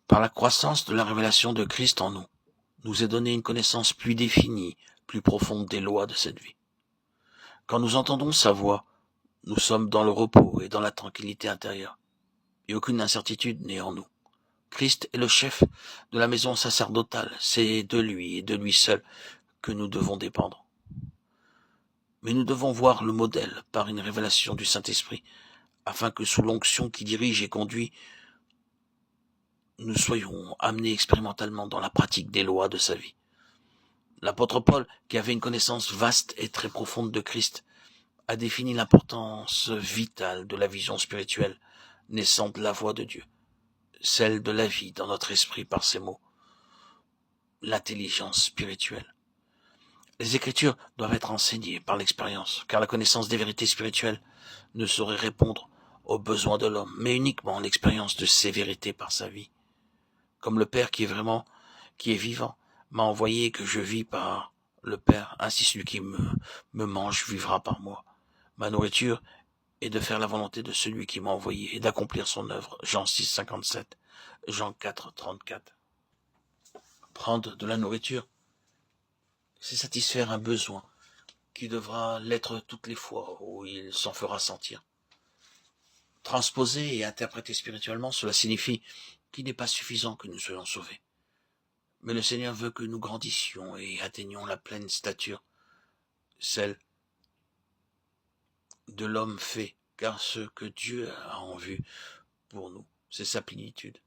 Par la croissance de la révélation de Christ en nous, nous est donnée une connaissance plus définie, plus profonde des lois de cette vie. Quand nous entendons sa voix, nous sommes dans le repos et dans la tranquillité intérieure, et aucune incertitude n'est en nous. Christ est le chef de la maison sacerdotale, c'est de lui et de lui seul que nous devons dépendre. Mais nous devons voir le modèle par une révélation du Saint-Esprit, afin que sous l'onction qui dirige et conduit, nous soyons amenés expérimentalement dans la pratique des lois de sa vie. L'apôtre Paul, qui avait une connaissance vaste et très profonde de Christ, a défini l'importance vitale de la vision spirituelle naissant de la voix de Dieu, celle de la vie dans notre esprit par ces mots, l'intelligence spirituelle. Les Écritures doivent être enseignées par l'expérience, car la connaissance des vérités spirituelles ne saurait répondre aux besoins de l'homme, mais uniquement l'expérience de ces vérités par sa vie. Comme le Père qui est vivant, m'a envoyé et que je vis par le Père, ainsi celui qui me mange vivra par moi. Ma nourriture est de faire la volonté de celui qui m'a envoyé et d'accomplir son œuvre. Jean 6, 57, Jean 4, 34. Prendre de la nourriture, c'est satisfaire un besoin qui devra l'être toutes les fois où il s'en fera sentir. Transposer et interpréter spirituellement, cela signifie qu'il n'est pas suffisant que nous soyons sauvés. Mais le Seigneur veut que nous grandissions et atteignions la pleine stature, celle de l'homme fait, car ce que Dieu a en vue pour nous, c'est sa plénitude.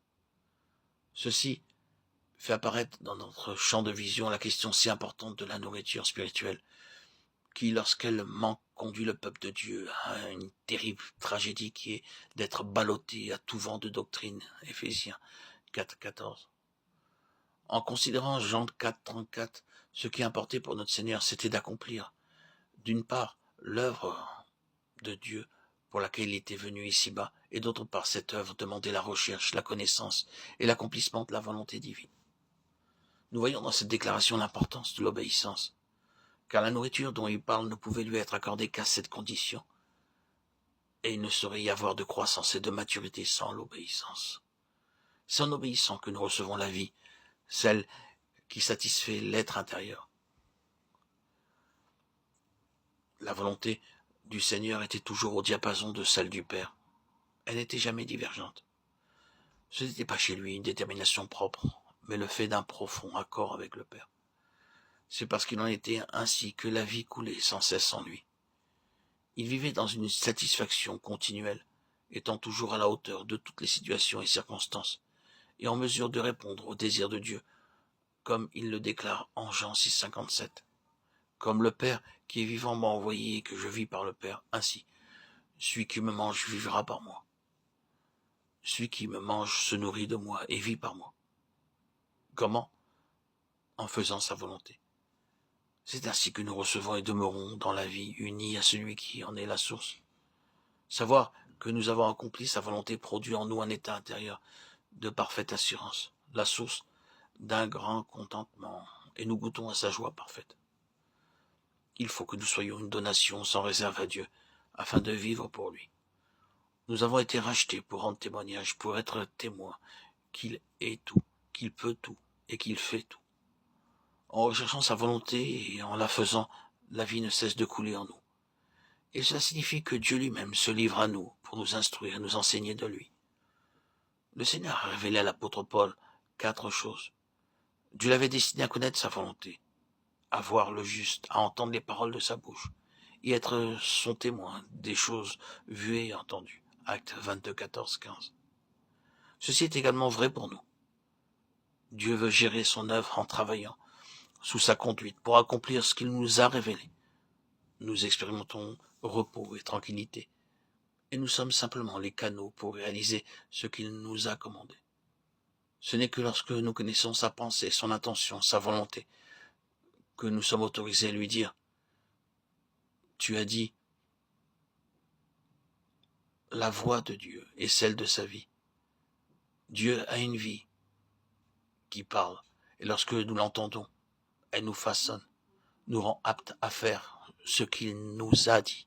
Ceci fait apparaître dans notre champ de vision la question si importante de la nourriture spirituelle, qui, lorsqu'elle manque, conduit le peuple de Dieu à une terrible tragédie qui est d'être ballotté à tout vent de doctrine. Éphésiens 4, 14. En considérant Jean 4, 34, ce qui importait pour notre Seigneur, c'était d'accomplir, d'une part, l'œuvre de Dieu pour laquelle il était venu ici-bas, et d'autre part, cette œuvre demandait la recherche, la connaissance et l'accomplissement de la volonté divine. Nous voyons dans cette déclaration l'importance de l'obéissance, car la nourriture dont il parle ne pouvait lui être accordée qu'à cette condition, et il ne saurait y avoir de croissance et de maturité sans l'obéissance. C'est en obéissant que nous recevons la vie, celle qui satisfait l'être intérieur. La volonté du Seigneur était toujours au diapason de celle du Père. Elle n'était jamais divergente. Ce n'était pas chez lui une détermination propre, mais le fait d'un profond accord avec le Père. C'est parce qu'il en était ainsi que la vie coulait sans cesse en lui. Il vivait dans une satisfaction continuelle, étant toujours à la hauteur de toutes les situations et circonstances, et en mesure de répondre au désir de Dieu, comme il le déclare en Jean 6, 57. Comme le Père qui est vivant m'a envoyé et que je vis par le Père, ainsi, celui qui me mange vivra par moi. Celui qui me mange se nourrit de moi et vit par moi. Comment? En faisant sa volonté. C'est ainsi que nous recevons et demeurons dans la vie unis à celui qui en est la source. Savoir que nous avons accompli sa volonté produit en nous un état intérieur de parfaite assurance, la source d'un grand contentement, et nous goûtons à sa joie parfaite. Il faut que nous soyons une donation sans réserve à Dieu, afin de vivre pour lui. Nous avons été rachetés pour rendre témoignage, pour être témoins qu'il est tout, qu'il peut tout et qu'il fait tout. En recherchant sa volonté et en la faisant, la vie ne cesse de couler en nous. Et cela signifie que Dieu lui-même se livre à nous pour nous instruire et nous enseigner de lui. Le Seigneur a révélé à l'apôtre Paul 4 choses. Dieu l'avait destiné à connaître sa volonté, à voir le juste, à entendre les paroles de sa bouche, et être son témoin des choses vues et entendues. Actes 22, 14, 15. Ceci est également vrai pour nous. Dieu veut gérer son œuvre en travaillant sous sa conduite pour accomplir ce qu'il nous a révélé. Nous expérimentons repos et tranquillité, et nous sommes simplement les canaux pour réaliser ce qu'il nous a commandé. Ce n'est que lorsque nous connaissons sa pensée, son intention, sa volonté, que nous sommes autorisés à lui dire « Tu as dit la voix de Dieu est celle de sa vie. Dieu a une vie qui parle, et lorsque nous l'entendons, elle nous façonne, nous rend aptes à faire ce qu'il nous a dit.